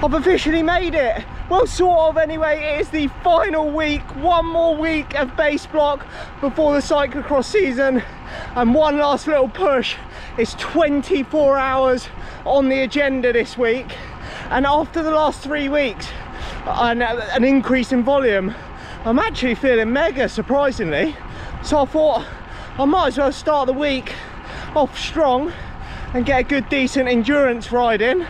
I've officially made it. Well, sort of anyway. It is the final week, one more week of base block before the cyclocross season, and one last little push. It's 24 hours on the agenda this week, and after the last 3 weeks and an increase in volume, I'm actually feeling mega, surprisingly. So I thought I might as well start the week off strong and get a good decent endurance ride in.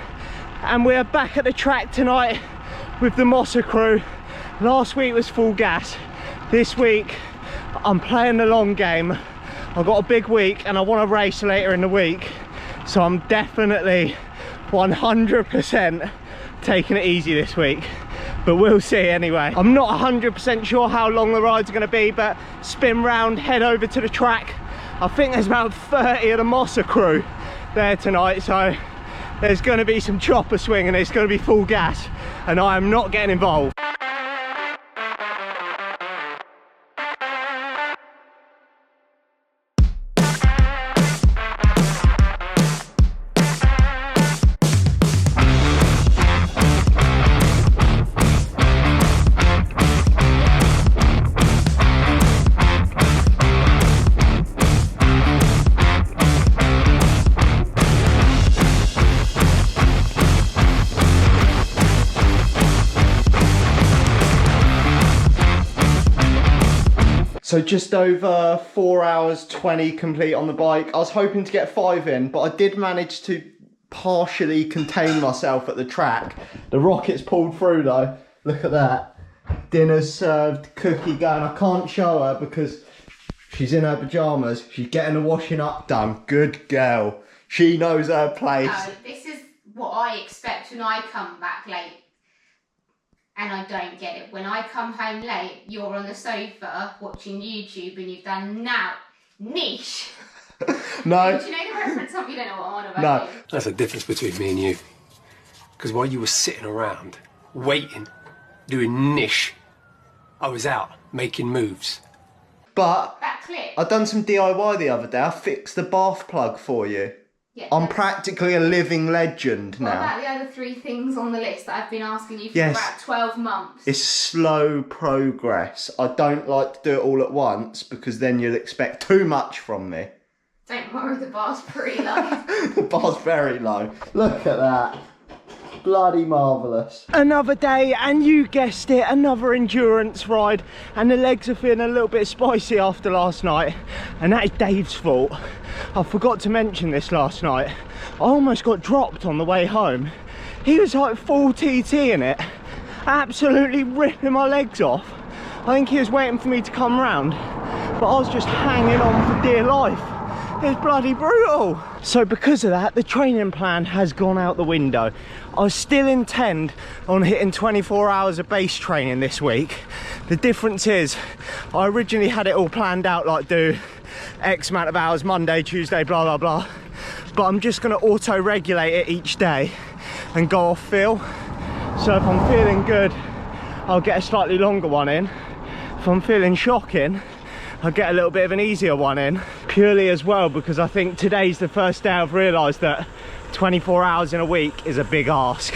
And we're back at the track tonight with the Mossa crew. Last week was full gas. This week I'm playing the long game. I've got a big week and I want to race later in the week, so I'm definitely 100% taking it easy this week, but we'll see anyway. I'm not 100% sure how long the ride's going to be, but spin round, head over to the track. I think there's about 30 of the Mossa crew there tonight, so there's going to be some chopper swing and it's going to be full gas, and I am not getting involved. So just over 4 hours 20 complete on the bike. I was hoping to get 5 in, but I did manage to partially contain myself at the track. The rockets pulled through though. Look at that. Dinner's served, cookie going. I can't show her because she's in her pyjamas. She's getting the washing up done. Good girl. She knows her place. This is what I expect when I come back late. And I don't get it. When I come home late, you're on the sofa watching YouTube and you've done niche. No. Do you know the reference? You don't know what I'm on about. No. That's the difference between me and you. Because while you were sitting around, waiting, doing niche, I was out making moves. But that clip. I done some DIY the other day. I fixed the bath plug for you. Yeah, I'm practically a living legend now. What about the other 3 things on the list that I've been asking you for Yes. about 12 months? It's slow progress. I don't like to do it all at once because then you'll expect too much from me. Don't worry, the bar's pretty low. The bar's very low. Look at that. Bloody marvellous. Another day, and you guessed it, another endurance ride, and the legs are feeling a little bit spicy after last night, and that is Dave's fault. I forgot to mention this last night. I almost got dropped on the way home. He was like full TT in it, absolutely ripping my legs off. I think he was waiting for me to come round, but I was just hanging on for dear life. It's bloody brutal. So because of that, the training plan has gone out the window. I still intend on hitting 24 hours of base training this week. The difference is, I originally had it all planned out, like do X amount of hours Monday, Tuesday, blah, blah, blah. But I'm just gonna auto-regulate it each day and go off feel. So if I'm feeling good, I'll get a slightly longer one in. If I'm feeling shocking, I'll get a little bit of an easier one in, purely as well because I think today's the first day I've realised that 24 hours in a week is a big ask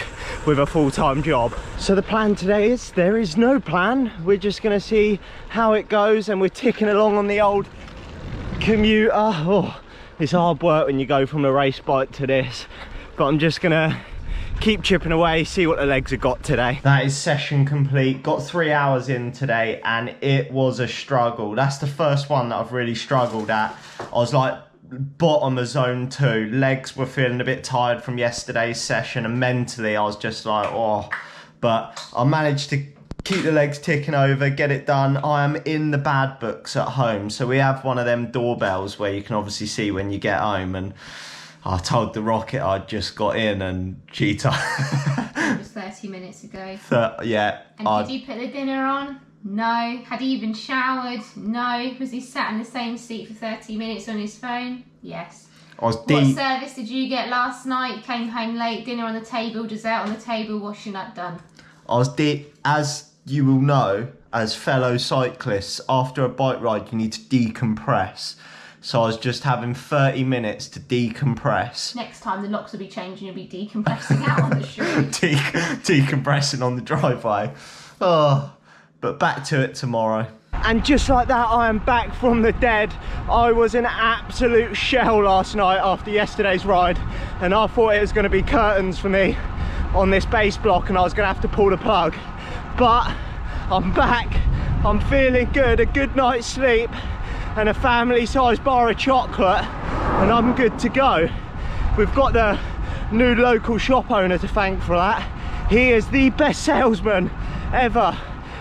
with a full-time job. So the plan today is, there is no plan. We're just gonna see how it goes, and we're ticking along on the old commuter. Oh, it's hard work when you go from the race bike to this, but I'm just gonna keep chipping away, see what the legs have got today. That is session complete. Got 3 hours in today and it was a struggle. That's the first one that I've really struggled at. I was like bottom of zone 2. Legs were feeling a bit tired from yesterday's session, and mentally I was just like, oh. But I managed to keep the legs ticking over, get it done. I am in the bad books at home. So we have one of them doorbells where you can obviously see when you get home, and I told the Rocket I'd just got in and she told... It was 30 minutes ago. Yeah. And did you put the dinner on? No. Had he even showered? No. Was he sat in the same seat for 30 minutes on his phone? Yes. What service did you get last night? Came home late, dinner on the table, dessert on the table, washing up done. As you will know, as fellow cyclists, after a bike ride you need to decompress. So I was just having 30 minutes to decompress. Next time the locks will be changed and you'll be decompressing out on the street. Decompressing on the driveway. Oh, but back to it tomorrow. And just like that, I am back from the dead. I was an absolute shell last night after yesterday's ride, and I thought it was going to be curtains for me on this base block and I was going to have to pull the plug. But I'm back, I'm feeling good, a good night's sleep and a family-sized bar of chocolate, and I'm good to go. We've got the new local shop owner to thank for that. He is the best salesman ever.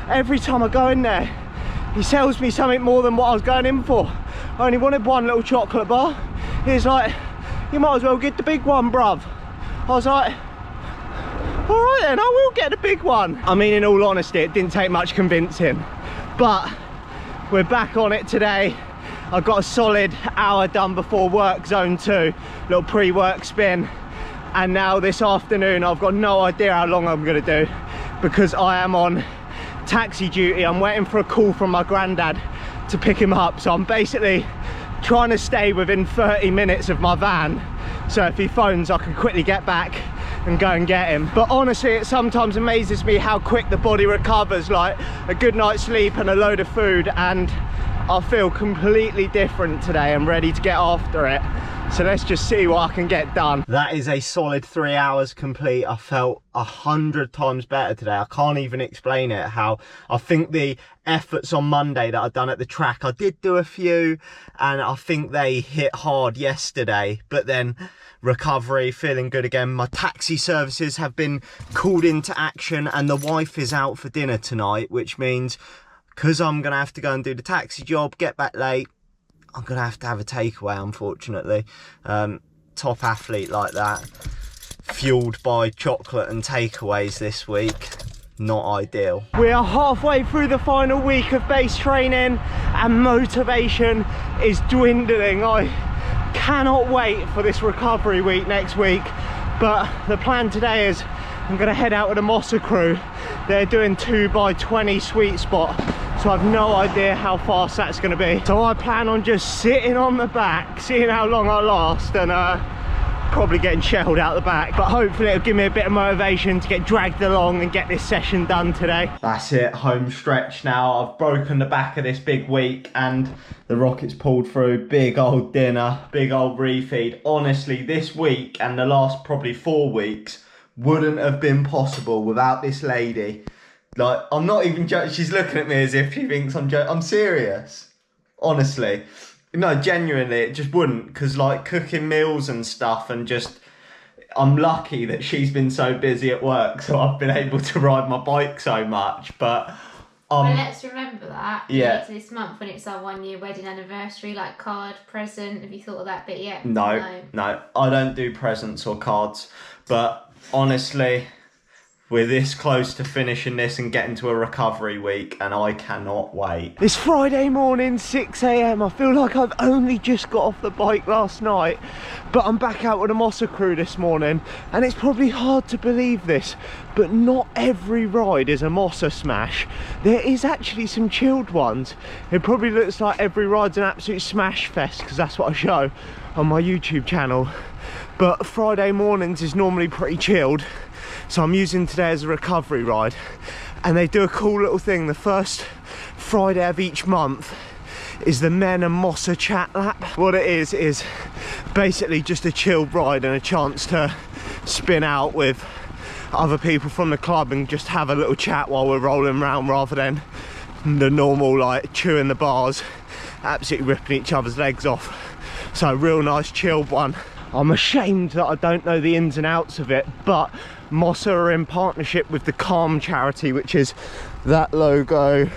Every time I go in there, he sells me something more than what I was going in for. I only wanted one little chocolate bar. He's like, you might as well get the big one, bruv. I was like, all right then, I will get the big one. I mean, in all honesty, it didn't take much convincing, but we're back on it today. I got a solid hour done before work, zone 2, little pre-work spin. And now this afternoon, I've got no idea how long I'm gonna do because I am on taxi duty. I'm waiting for a call from my granddad to pick him up. So I'm basically trying to stay within 30 minutes of my van. So if he phones, I can quickly get back and go and get him. But honestly, it sometimes amazes me how quick the body recovers. Like a good night's sleep and a load of food, and I feel completely different today. I'm ready to get after it. So let's just see what I can get done. That is a solid 3 hours complete. I felt 100 times better today. I can't even explain it. How I think the efforts on Monday that I've done at the track, I did do a few and I think they hit hard yesterday, but then recovery, feeling good again. My taxi services have been called into action and the wife is out for dinner tonight, which means because I'm gonna have to go and do the taxi job, get back late, I'm gonna have to have a takeaway, unfortunately. Top athlete like that, fueled by chocolate and takeaways this week, not ideal. We are halfway through the final week of base training and motivation is dwindling. I cannot wait for this recovery week next week, but the plan today is I'm gonna head out with the Mossa crew. They're doing 2x20 sweet spot, so I've no idea how fast that's going to be. So I plan on just sitting on the back, seeing how long I last, and probably getting shelled out the back. But hopefully it'll give me a bit of motivation to get dragged along and get this session done today. That's it, home stretch now. I've broken the back of this big week and the rocket's pulled through. Big old dinner, big old refeed. Honestly, this week and the last probably 4 weeks wouldn't have been possible without this lady. Like, I'm not even joking. She's looking at me as if she thinks I'm joking. I'm serious. Honestly. No, genuinely, it just wouldn't. Because, like, cooking meals and stuff and just... I'm lucky that she's been so busy at work, so I've been able to ride my bike so much. But... well, let's remember that. Yeah. Later this month when it's our 1 year wedding anniversary, like card, present. Have you thought of that bit yet? No. I don't do presents or cards. But, honestly... we're this close to finishing this and getting to a recovery week and I cannot wait. It's Friday morning, 6 AM. I feel like I've only just got off the bike last night, but I'm back out with the Mossa crew this morning, and it's probably hard to believe this, but not every ride is a Mossa smash. There is actually some chilled ones. It probably looks like every ride's an absolute smash fest because that's what I show on my YouTube channel. But Friday mornings is normally pretty chilled. So I'm using today as a recovery ride, and they do a cool little thing. The first Friday of each month is the Men and Mossa Chat Lap. What it is basically just a chilled ride and a chance to spin out with other people from the club and just have a little chat while we're rolling around, rather than the normal like chewing the bars, absolutely ripping each other's legs off. So a real nice chilled one. I'm ashamed that I don't know the ins and outs of it, but Mossa are in partnership with the Calm charity, which is that logo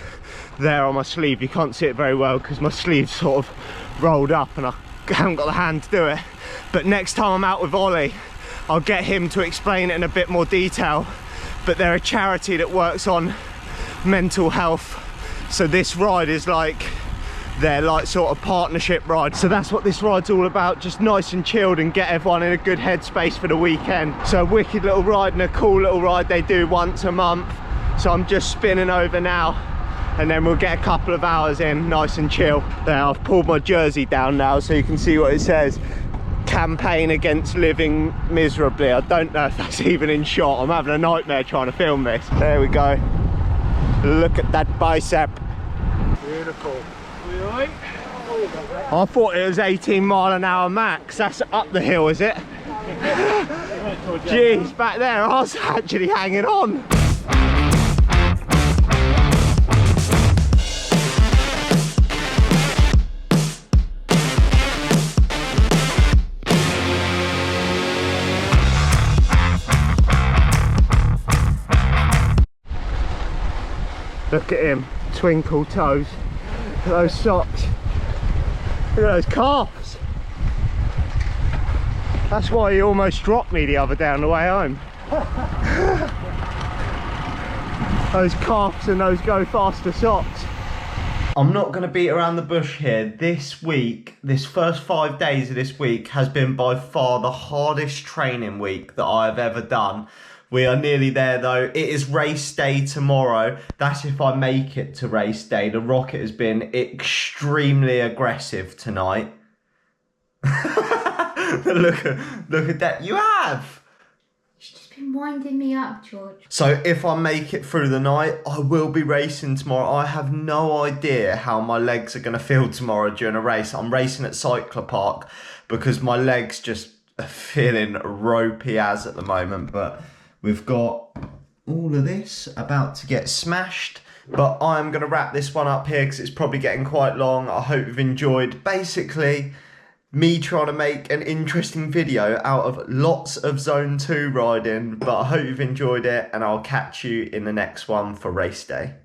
there on my sleeve. You can't see it very well because my sleeve's sort of rolled up and I haven't got the hand to do it. But next time I'm out with Ollie, I'll get him to explain it in a bit more detail. But they're a charity that works on mental health. So this ride is like their like sort of partnership ride. So that's what this ride's all about, just nice and chilled and get everyone in a good headspace for the weekend. So a wicked little ride and a cool little ride they do once a month. So I'm just spinning over now and then we'll get a couple of hours in, nice and chill. There, I've pulled my jersey down now so you can see what it says. Campaign against living miserably. I don't know if that's even in shot. I'm having a nightmare trying to film this. There we go. Look at that bicep. Beautiful. I thought it was 18-mile-an-hour max. That's up the hill, is it? Jeez, back there I was actually hanging on. Look at him, twinkle toes. Look at those socks. Look at those calves. That's why he almost dropped me the other day on the way home. Those calves and those go faster socks. I'm not going to beat around the bush here. This week, this first 5 days of this week has been by far the hardest training week that I've ever done. We are nearly there though. It is race day tomorrow. That's if I make it to race day. The rocket has been extremely aggressive tonight. Look at that. You have. She's just been winding me up, George. So if I make it through the night, I will be racing tomorrow. I have no idea how my legs are going to feel tomorrow during a race. I'm racing at cyclocross because my legs just are feeling ropey as at the moment, but we've got all of this about to get smashed, but I'm going to wrap this one up here because it's probably getting quite long. I hope you've enjoyed basically me trying to make an interesting video out of lots of Zone 2 riding, but I hope you've enjoyed it and I'll catch you in the next one for race day.